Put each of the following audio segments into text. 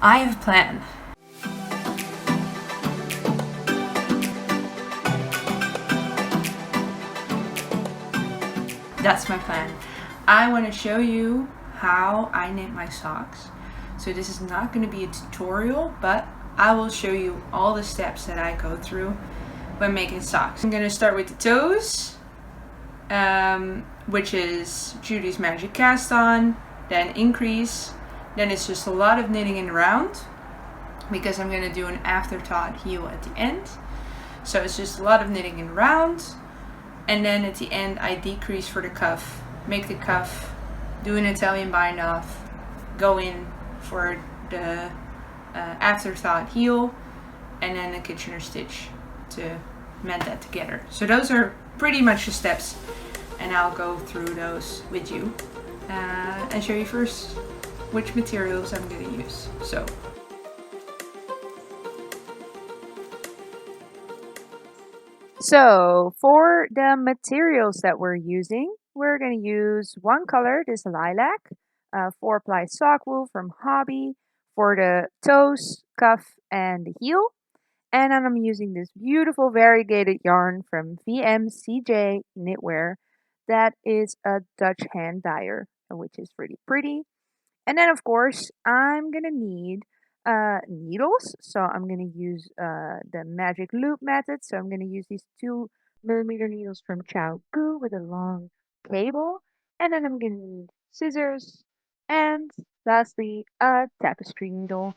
I have a plan. That's my plan. I want to show you how I knit my socks. So this is not going to be a tutorial, but I will show you all the steps that I go through when making socks. I'm going to start with the toes, which is Judy's Magic Cast On, then increase, then it's just a lot of knitting in the round because I'm going to do an Afterthought heel at the end. So it's just a lot of knitting in the round, and then at the end I decrease for the cuff, make the cuff, do an Italian bind off, go in for the Afterthought heel, and then a Kitchener stitch to mend that together. So those are pretty much the steps, and I'll go through those with you and show you first which materials I'm going to use. So for the materials that we're using, we're going to use one color, this lilac, 4-ply sock wool from Hobby for the toes, cuff, and the heel. And then I'm using this beautiful variegated yarn from VMCJ Knitwear. That is a Dutch hand dyer, which is really pretty. And then of course, I'm going to need needles. So I'm going to use the magic loop method. So I'm going to use these 2mm needles from Chow Goo with a long cable. And then I'm going to need scissors. And lastly, a tapestry needle.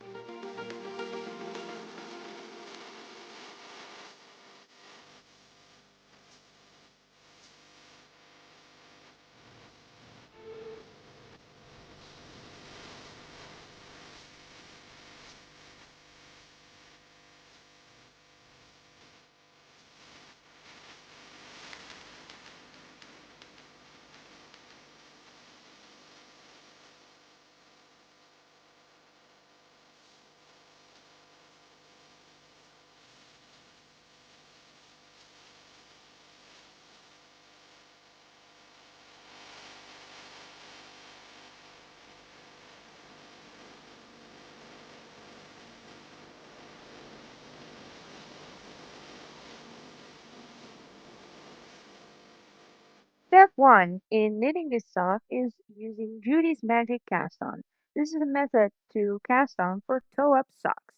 Step 1 in knitting this sock is using Judy's Magic Cast On. This is a method to cast on for toe-up socks.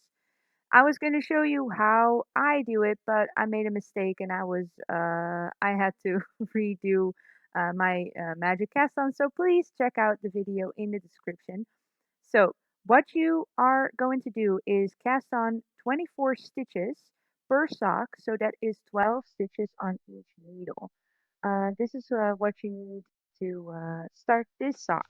I was going to show you how I do it, but I made a mistake and I had to redo my Magic Cast On. So please check out the video in the description. So what you are going to do is cast on 24 stitches per sock, so that is 12 stitches on each needle. This is what you need to start this sock.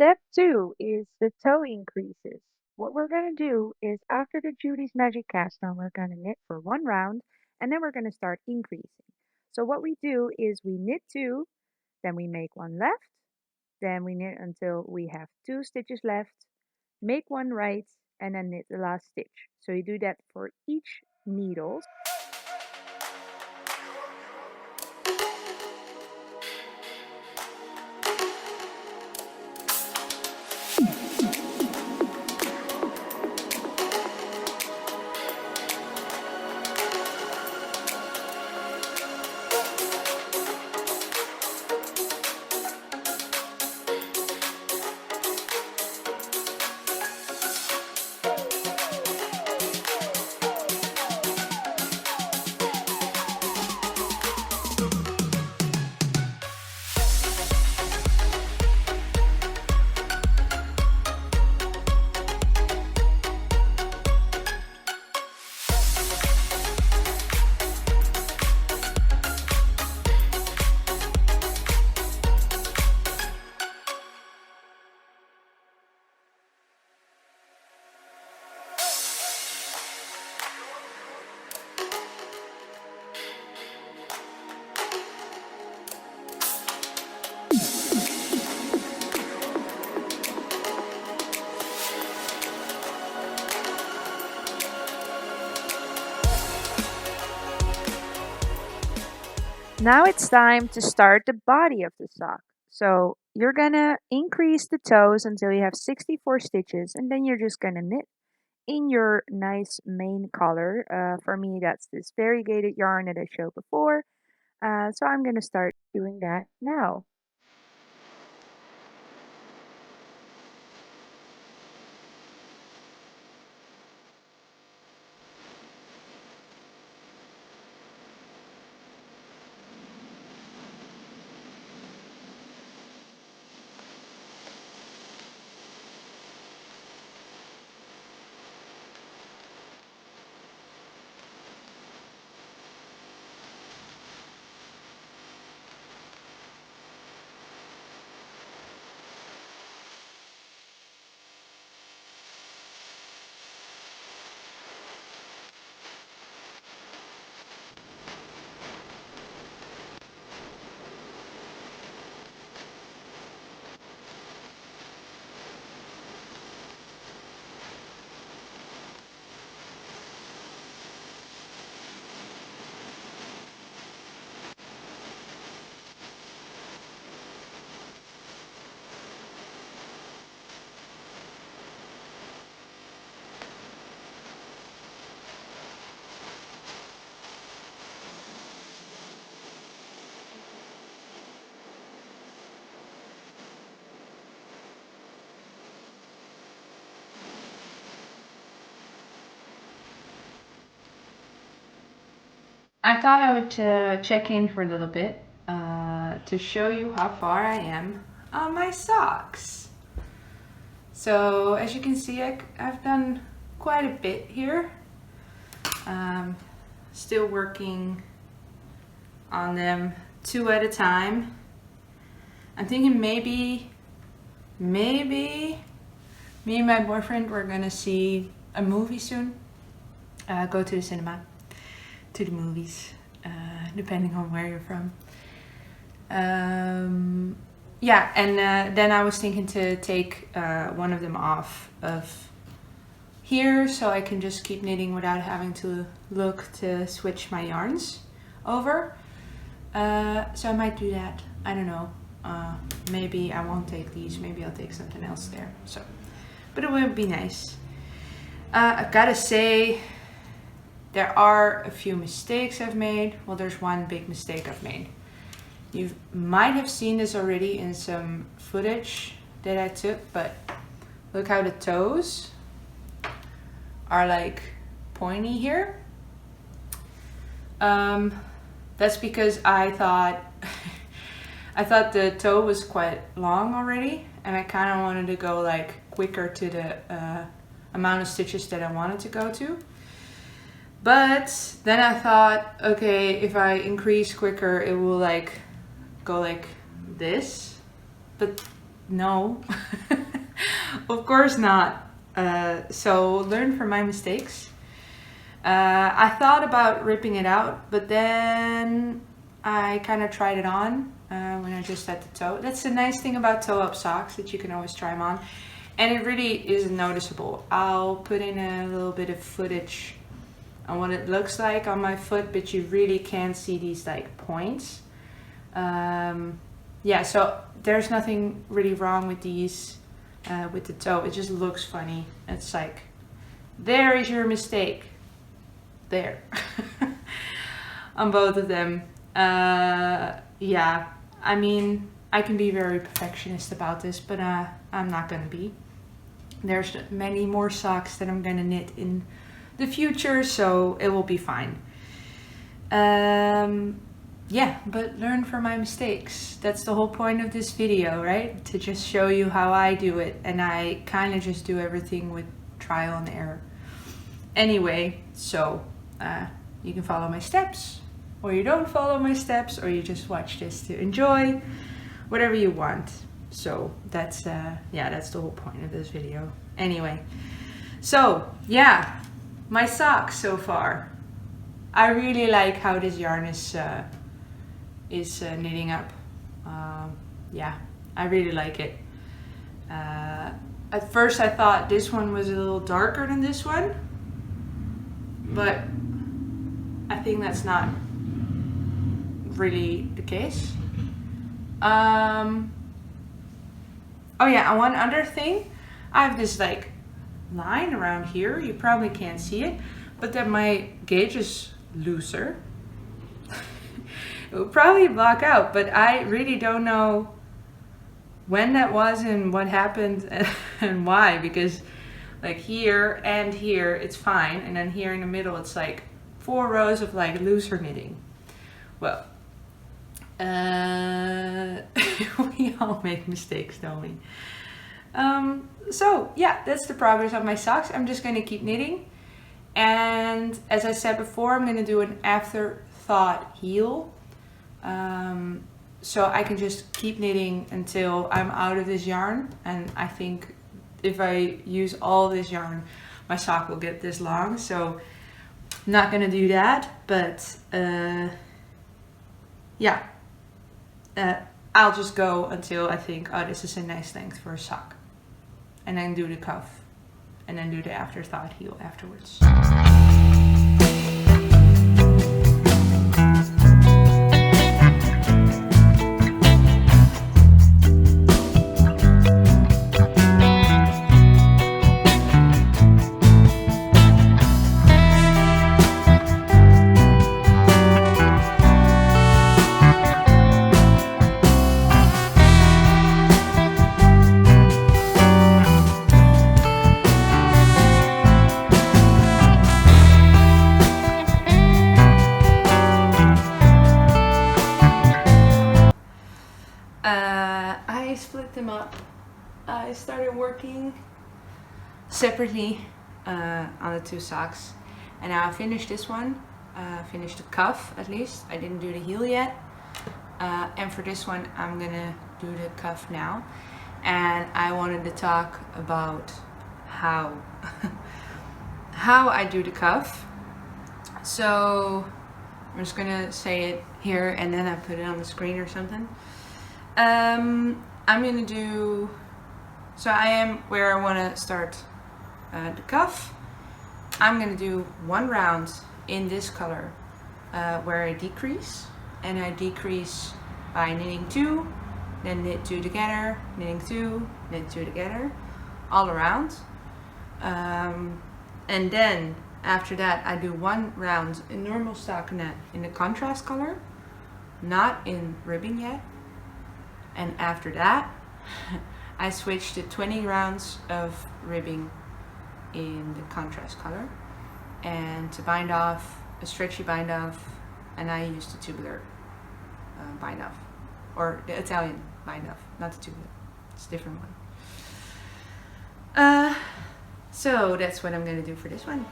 Step 2 is the toe increases. What we're going to do is after the Judy's Magic Cast On, we're going to knit for one round and then we're going to start increasing. So what we do is we knit 2, then we make 1 left, then we knit until we have 2 stitches left, make 1 right, and then knit the last stitch. So you do that for each needle. Now it's time to start the body of the sock. So you're gonna increase the toes until you have 64 stitches, and then you're just gonna knit in your nice main color. For me, that's this variegated yarn that I showed before. So I'm gonna start doing that now. I thought I would check in for a little bit to show you how far I am on my socks. So as you can see, I've done quite a bit here. Still working on them 2 at a time. I'm thinking maybe me and my boyfriend, we're gonna see a movie soon. Go to the cinema, to the movies, depending on where you're from. Yeah, and then I was thinking to take one of them off of here so I can just keep knitting without having to look to switch my yarns over. So I might do that. I don't know. Maybe I won't take these. Maybe I'll take something else there. So, but it would be nice. I've got to say, there are a few mistakes I've made. Well, there's one big mistake I've made. You might have seen this already in some footage that I took, but look how the toes are like pointy here. That's because I thought the toe was quite long already, and I kind of wanted to go like quicker to the amount of stitches that I wanted to go to. But then I thought, okay, if I increase quicker, it will like go like this. But no, of course not. So learn from my mistakes. I thought about ripping it out, but then I kind of tried it on when I just had the toe. That's the nice thing about toe-up socks, that you can always try them on. And it really isn't noticeable. I'll put in a little bit of footage on what it looks like on my foot, but you really can't see these like points. Yeah, so there's nothing really wrong with these with the toe. It just looks funny. It's like, there is your mistake. There. On both of them. Yeah, I mean, I can be very perfectionist about this, but I'm not gonna be. There's many more socks that I'm gonna knit in the future, so it will be fine. Yeah, but learn from my mistakes. That's the whole point of this video, right? To just show you how I do it, and I kind of just do everything with trial and error. Anyway, so you can follow my steps, or you don't follow my steps, or you just watch this to enjoy, whatever you want. So that's yeah, that's the whole point of this video. Anyway, so yeah, my socks so far. I really like how this yarn is knitting up. Yeah, I really like it. At first I thought this one was a little darker than this one, but I think that's not really the case. Oh yeah, and one other thing, I have this like line around here, you probably can't see it, but that my gauge is looser. It will probably block out, but I really don't know when that was and what happened and why, because like here and here it's fine, and then here in the middle it's like 4 rows of like looser knitting. Well, we all make mistakes, don't we? So yeah, that's the progress of my socks. I'm just going to keep knitting, and as I said before, I'm going to do an Afterthought heel, so I can just keep knitting until I'm out of this yarn. And I think if I use all this yarn, my sock will get this long, so I'm not going to do that, but yeah, I'll just go until I think, oh, this is a nice length for a sock, and then do the cuff, and then do the Afterthought heel afterwards. I split them up. I started working separately on the 2 socks, and now I finished this one. Finished the cuff at least. I didn't do the heel yet, and for this one I'm gonna do the cuff now. And I wanted to talk about how how I do the cuff. So I'm just gonna say it here and then I put it on the screen or something. I'm gonna do, so I am where I want to start the cuff. I'm gonna do 1 round in this color where I decrease, and I decrease by knitting 2, then knit 2 together, knitting 2, knit 2 together, all around. And then after that I do 1 round in normal stockinette in the contrast color, not in ribbing yet. And after that, I switch to 20 rounds of ribbing in the contrast color, and to bind off, a stretchy bind off, and I use the tubular bind off, or the Italian bind off, not the tubular, it's a different one. So that's what I'm going to do for this one.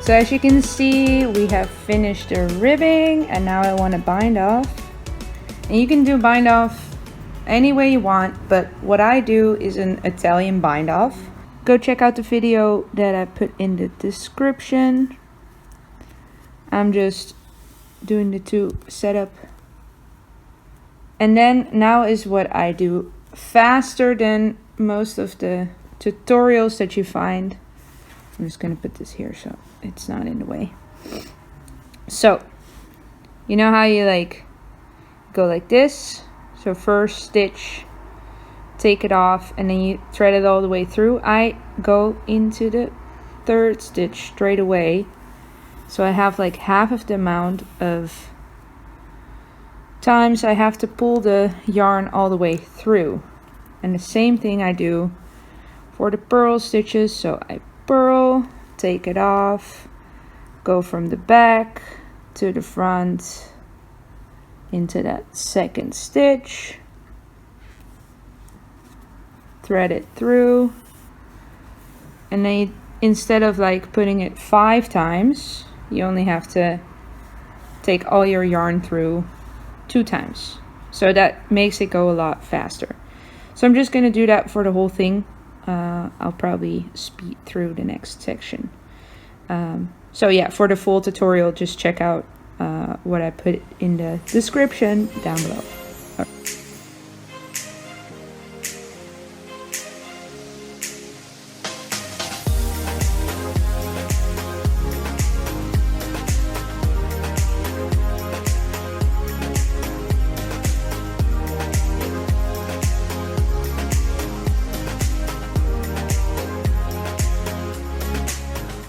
So as you can see, we have finished the ribbing, and now I want to bind off. And you can do bind off any way you want, but what I do is an Italian bind off. Go check out the video that I put in the description. I'm just doing the 2 setup. And then now is what I do faster than most of the tutorials that you find. I'm just gonna put this here so it's not in the way. So, you know how you like go like this. So first stitch, take it off, and then you thread it all the way through. I go into the third stitch straight away, so I have like half of the amount of times I have to pull the yarn all the way through. And the same thing I do for the purl stitches. So I purl, take it off, go from the back to the front into that second stitch, thread it through, and then you, instead of like putting it 5 times, you only have to take all your yarn through 2 times. So that makes it go a lot faster. So I'm just going to do that for the whole thing. I'll probably speed through the next section. So yeah, for the full tutorial, just check out what I put in the description down below.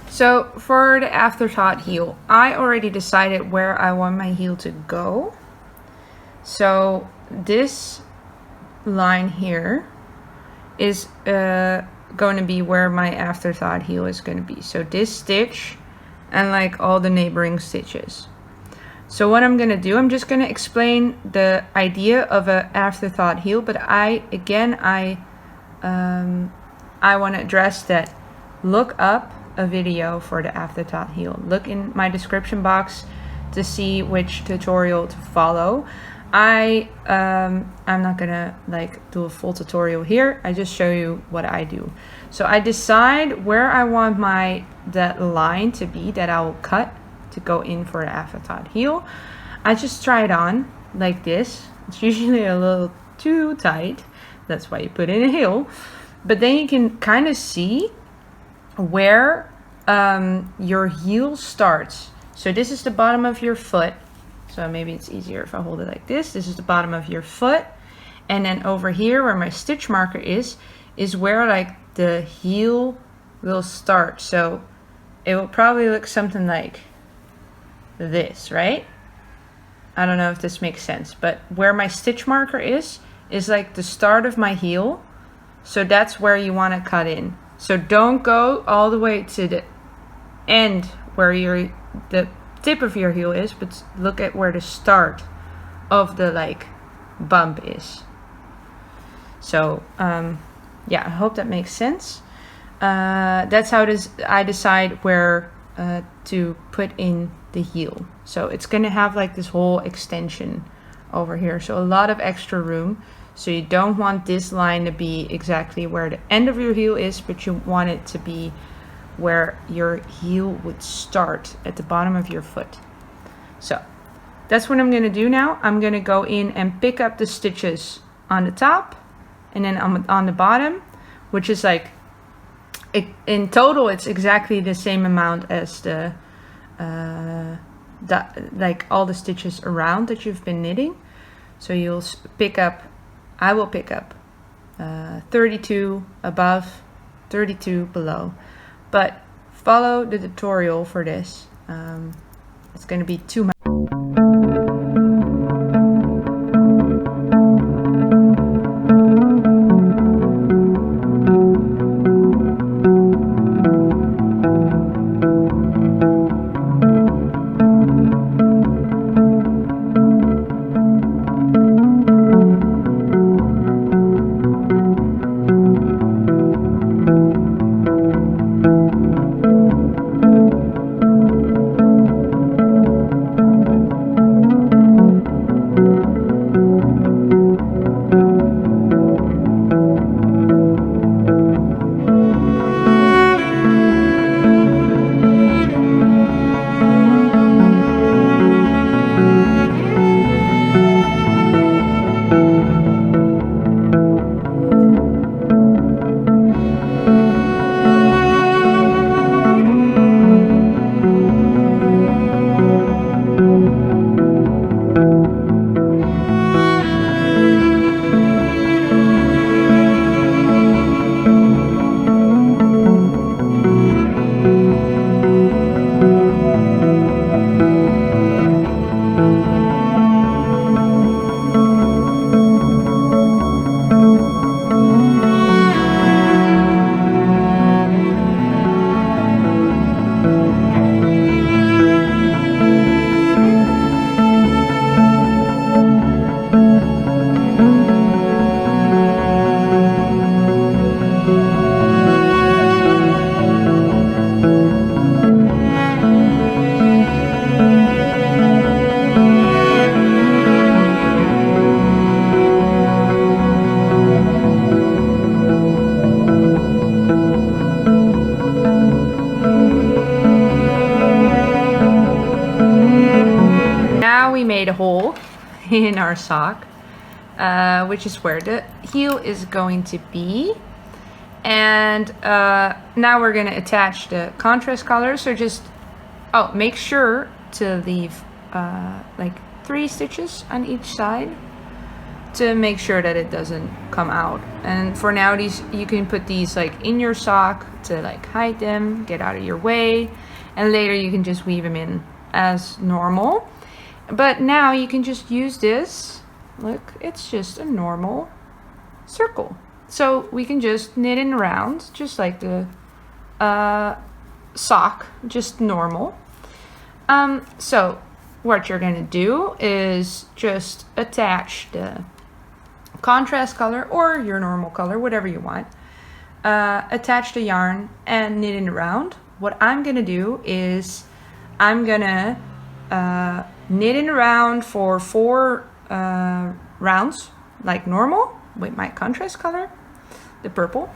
So for the Afterthought heel, I already decided where I want my heel to go. So this line here is going to be where my Afterthought heel is going to be. So this stitch and like all the neighboring stitches. So what I'm going to do, I'm just going to explain the idea of an Afterthought heel, but I want to address that. Look up a video for the Afterthought heel. Look in my description box to see which tutorial to follow. I'm not gonna like do a full tutorial here. I just show you what I do. So I decide where I want that line to be that I will cut to go in for the Afterthought heel. I just try it on like this. It's usually a little too tight. That's why you put in a heel. But then you can kind of see where your heel starts. So this is the bottom of your foot. So maybe it's easier if I hold it like this. This is the bottom of your foot. And then over here where my stitch marker is where like the heel will start. So it will probably look something like this, right? I don't know if this makes sense, but where my stitch marker is like the start of my heel. So that's where you want to cut in. So don't go all the way to the end where the tip of your heel is, but look at where the start of the like bump is. So yeah, I hope that makes sense. That's how I decide where to put in the heel. So it's gonna have like this whole extension over here, so a lot of extra room. So you don't want this line to be exactly where the end of your heel is, but you want it to be where your heel would start at the bottom of your foot. So that's what I'm going to do now. I'm going to go in and pick up the stitches on the top and then on the bottom, which is like, in total it's exactly the same amount as the like all the stitches around that you've been knitting. So you'll pick up, I will pick up 32 above, 32 below, but follow the tutorial for this. It's going to be too much. we made a hole in our sock, which is where the heel is going to be. And now we're going to attach the contrast color. So just make sure to leave like 3 stitches on each side to make sure that it doesn't come out. And for now, these you can put these like in your sock to like hide them, get out of your way, and later you can just weave them in as normal. But now you can just use this. Look, it's just a normal circle. So we can just knit it around, just like the sock, just normal. So what you're gonna do is just attach the contrast color or your normal color, whatever you want. Attach the yarn and knit it around. What I'm gonna do is I'm gonna knit it around for 4 rounds, like normal, with my contrast color, the purple.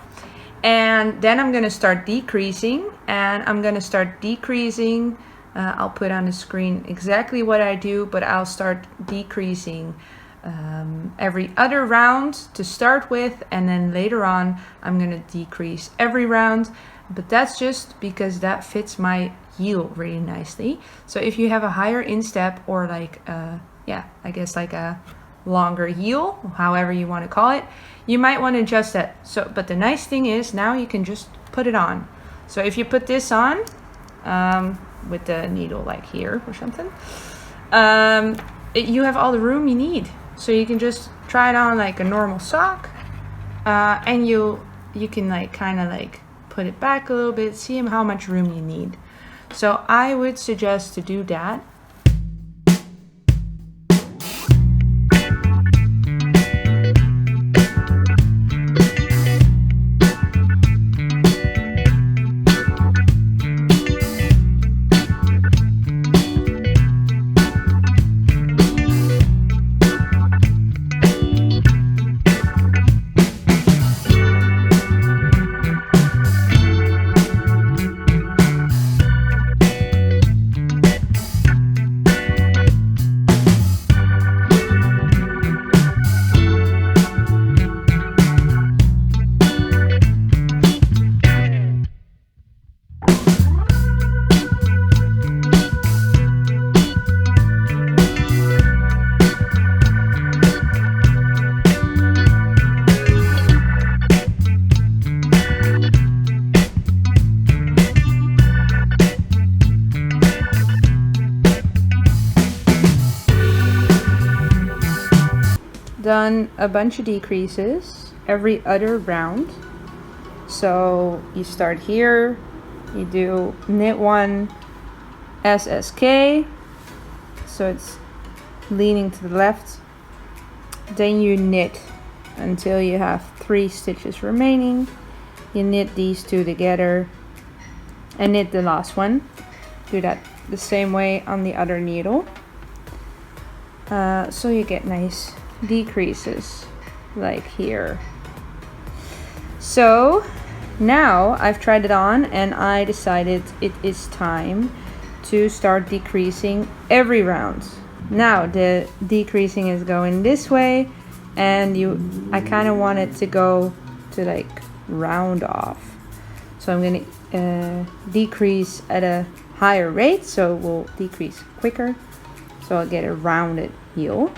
And then I'm gonna start decreasing, and I'm gonna start decreasing. I'll put on the screen exactly what I do, but I'll start decreasing every other round to start with, and then later on I'm gonna decrease every round. But that's just because that fits my heel really nicely. So if you have a higher instep or like I guess like a longer heel, however you want to call it, you might want to adjust that. So but the nice thing is now you can just put it on. So if you put this on with the needle like here or something, you have all the room you need. So you can just try it on like a normal sock, and you can like kind of like put it back a little bit, see how much room you need. So I would suggest to do that. Done a bunch of decreases every other round. So you start here, you do knit 1 SSK, so it's leaning to the left. Then you knit until you have 3 stitches remaining. You knit these 2 together and knit the last one. Do that the same way on the other needle. So you get nice decreases like here. So now I've tried it on and I decided it is time to start decreasing every round. Now the decreasing is going this way, and I kind of want it to go to like round off. So I'm gonna decrease at a higher rate, so it will decrease quicker, so I'll get a rounded heel.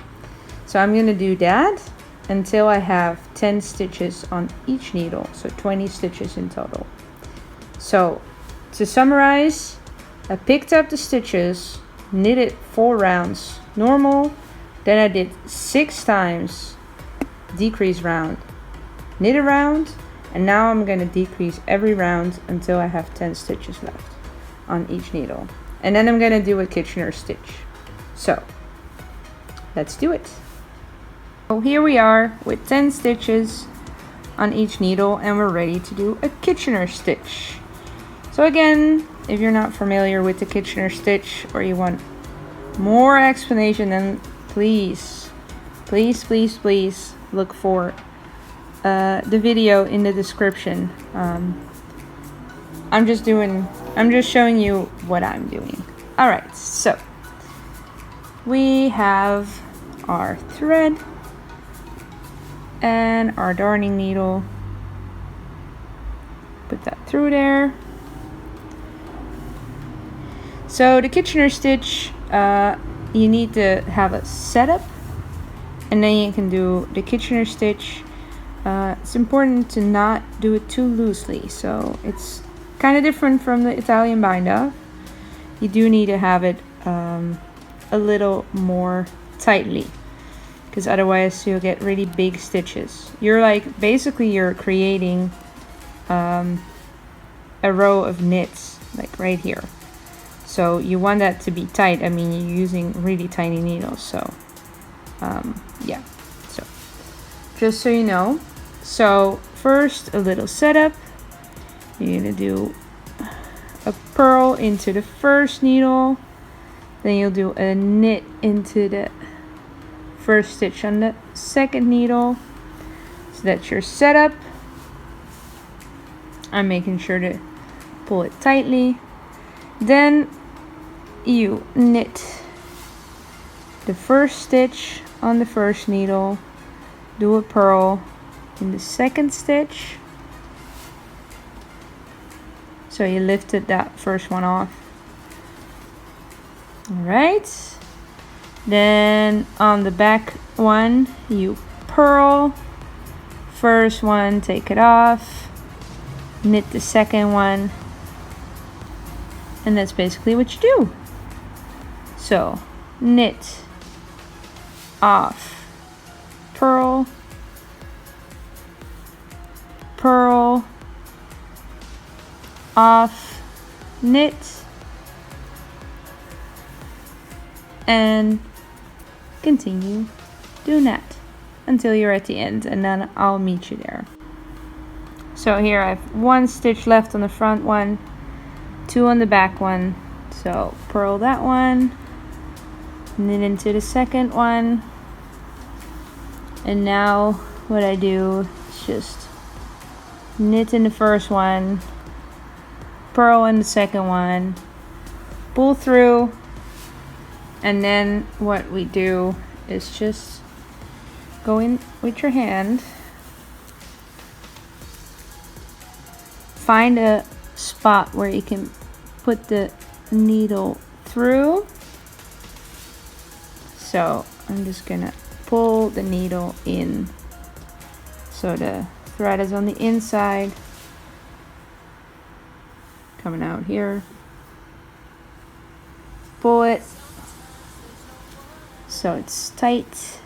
So I'm gonna do that until I have 10 stitches on each needle, so 20 stitches in total. So to summarize, I picked up the stitches, knitted 4 rounds normal, then I did 6 times decrease round, knit a round, and now I'm gonna decrease every round until I have 10 stitches left on each needle. And then I'm gonna do a Kitchener stitch. So let's do it. So here we are with 10 stitches on each needle, and we're ready to do a Kitchener stitch. So again, if you're not familiar with the Kitchener stitch or you want more explanation, then please look for the video in the description. I'm just showing you what I'm doing. Alright, so we have our thread and our darning needle. Put that through there. So the Kitchener stitch, you need to have a setup, and then you can do the Kitchener stitch. It's important to not do it too loosely, so it's kind of different from the Italian bind off. You do need to have it a little more tightly, because otherwise you'll get really big stitches. You're basically creating a row of knits like right here. So you want that to be tight. I mean, you're using really tiny needles, so yeah. So just so you know. So first, a little setup. You're gonna do a purl into the first needle, then you'll do a knit into the first stitch on the second needle. So that's your setup. I'm making sure to pull it tightly. Then you knit the first stitch on the first needle, do a purl in the second stitch. So you lifted that first one off. Alright. Then on the back one, you purl. First one, take it off. Knit the second one. And that's basically what you do. So, knit, off, purl, purl, off, knit, and continue doing that until you're at the end, and then I'll meet you there. So here I have one stitch left on the front one, two on the back one. So purl that one, knit into the second one, and now what I do is just knit in the first one, purl in the second one, pull through, and then what we do is just go in with your hand, find a spot where you can put the needle through. So I'm just gonna pull the needle in so the thread is on the inside, coming out here. Pull it so it's tight,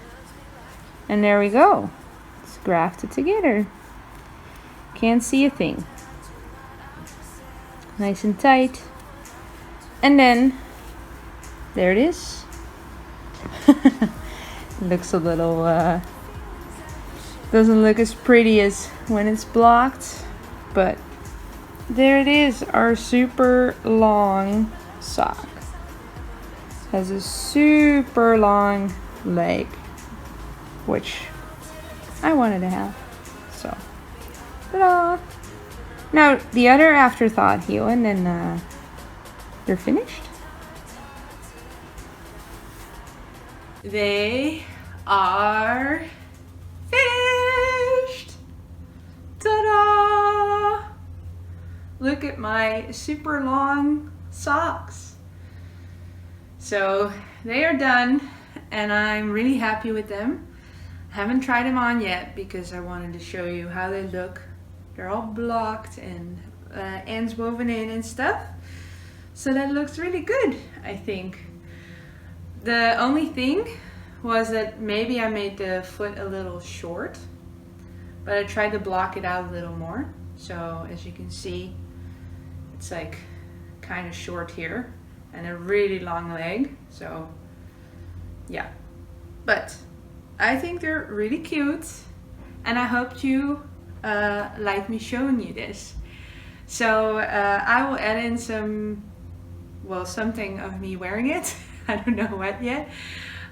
and there we go. It's grafted together. Can't see a thing. Nice and tight. And then there it is. Looks a little doesn't look as pretty as when it's blocked, but there it is, our super long sock. Has a super long leg, which I wanted to have. So, ta-da! Now the other Afterthought heel, and then they're finished. They are finished! Ta-da! Look at my super long socks. So they are done, and I'm really happy with them. I haven't tried them on yet because I wanted to show you how they look. They're all blocked and ends woven in and stuff. So that looks really good, I think. The only thing was that maybe I made the foot a little short, but I tried to block it out a little more. So as you can see, it's like kind of short here and a really long leg. So yeah, but I think they're really cute, and I hope you like me showing you this. So I will add in something of me wearing it. I don't know what yet.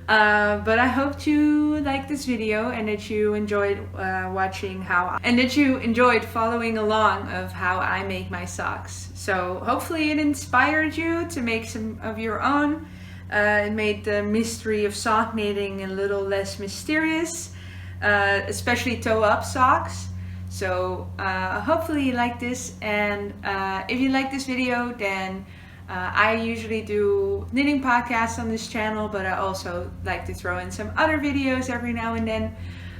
But I hope you liked this video and that you enjoyed watching and that you enjoyed following along of how I make my socks. So hopefully it inspired you to make some of your own. It made the mystery of sock knitting a little less mysterious, especially toe-up socks. So hopefully you like this, and if you like this video, then I usually do knitting podcasts on this channel, but I also like to throw in some other videos every now and then.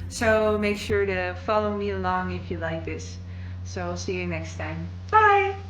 So make sure to follow me along if you like this. So I'll see you next time. Bye!